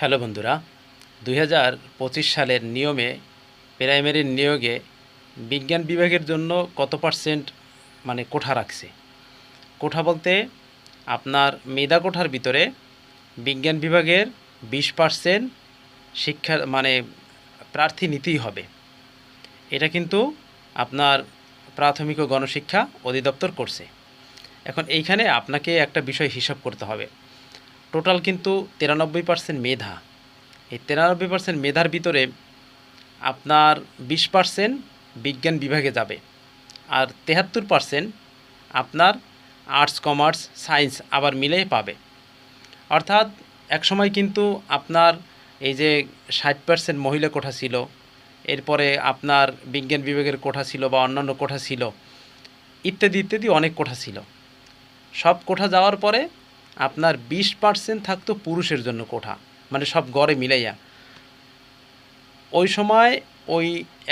Hello বন্ধুরা, 2025 সালের নিয়মে প্রাইমারির নিয়োগে বিজ্ঞান বিভাগের জন্য কত পার্সেন্ট কোঠা রাখছে। কোঠা বলতে আপনার মেধা কোঠার ভিতরে বিজ্ঞান বিভাগের 20% শিক্ষা প্রার্থী নিতেই হবে। এটা কিন্তু আপনার প্রাথমিক ও গণশিক্ষা অধিদপ্তর করছে। এখন এইখানে আপনাকে একটা বিষয় হিসাব করতে হবে। টোটাল কিন্তু 93% মেধা। এই 93% মেধার ভিতরে আপনার 20% বিজ্ঞান বিভাগে যাবে, আর 73% আপনার আর্টস, কমার্স, সায়েন্স আবার মিলে পাবে। অর্থাৎ একসময় কিন্তু আপনার এই যে 60% মহিলা কোঠা ছিল, এরপরে আপনার বিজ্ঞান বিভাগের কোঠা ছিল বা অন্যান্য কোঠা ছিল, ইত্যাদি ইত্যাদি অনেক কোঠা ছিল। সব কোঠা যাওয়ার পরে আপনার 20% থাকতো পুরুষের জন্য কোঠা, সব গড়ে মিলাইয়া। ওই সময় ওই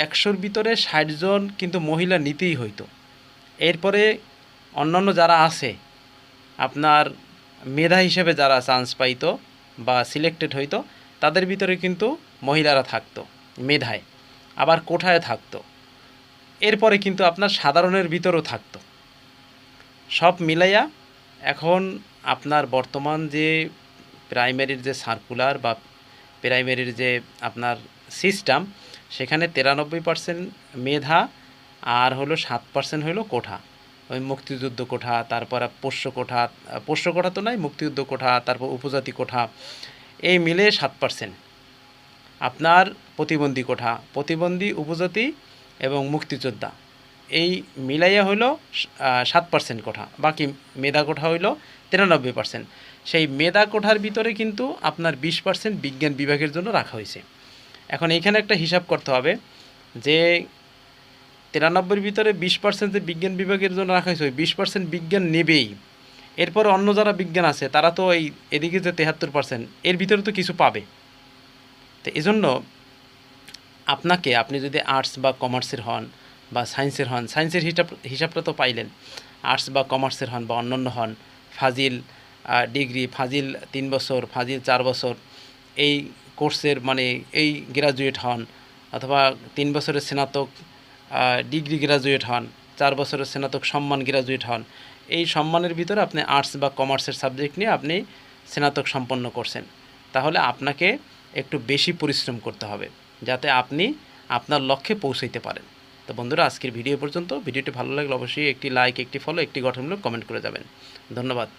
100-র ভিতরে 60 জন কিন্তু মহিলা নিতেই হইতো। এরপরে অন্যান্য যারা আছে আপনার মেধা হিসেবে যারা চান্স পাইতো বা সিলেক্টেড হইতো, তাদের ভিতরে কিন্তু মহিলারা থাকতো মেধায়, আবার কোঠায় থাকতো। এরপরে কিন্তু আপনার সাধারণের ভিতরেও থাকতো। সব মিলাইয়া এখন আপনার বর্তমান যে প্রাইমারির যে সার্কুলার বা প্রাইমারির যে আপনার সিস্টেম, সেখানে 93% মেধা আর হলো 7% হলো কোঠা। ওই মুক্তিযুদ্ধ কোঠা, তারপর পোষ্য কোঠা তো নাই, মুক্তিযুদ্ধ কোঠা, তারপর উপজাতি কোঠা, এই মিলে 7%। আপনার প্রতিবন্ধী কোঠা, প্রতিবন্ধী, উপজাতি এবং মুক্তিযোদ্ধা, এই মিলাইয়া হইল 7% কোঠা। বাকি মেধা কোঠা হইল 93%। সেই মেধা কোঠার ভিতরে কিন্তু আপনার 20% বিজ্ঞান বিভাগের জন্য রাখা হয়েছে। এখন এইখানে একটা হিসাব করতে হবে যে 93-র ভিতরে 20% যে বিজ্ঞান বিভাগের জন্য রাখা হয়েছে, ওই 20% বিজ্ঞান নেবেই। এরপরে অন্য যারা বিজ্ঞান আছে তারা তো এদিকে যে 73%, এর ভিতরে তো কিছু পাবে। তো এজন্য আপনি যদি আর্টস বা কমার্সের হন বা সায়েন্সের হন, সায়েন্সের হিসাবটা তো পাইলেন, আর্টস বা কমার্সের হন বা অন্যান্য হন, ফাজিল ডিগ্রি, ফাজিল 3 বছর, ফাজিল 4 বছর, এই কোর্সের এই গ্রাজুয়েট হন, অথবা 3 বছরের স্নাতক ডিগ্রি গ্রাজুয়েট হন, 4 বছরের স্নাতক সম্মান গ্রাজুয়েট হন, এই সম্মানের ভিতরে আপনি আর্টস বা কমার্সের সাবজেক্ট নিয়ে আপনি স্নাতক সম্পন্ন করছেন, তাহলে আপনাকে একটু বেশি পরিশ্রম করতে হবে যাতে আপনি আপনার লক্ষ্যে পৌঁছাইতে পারেন। তো বন্ধুরা, আজকের ভিডিও পর্যন্ত। ভিডিওটি ভালো লাগলে অবশ্যই একটি লাইক, একটি ফলো, একটি গঠনমূলক কমেন্ট করে যাবেন। ধন্যবাদ।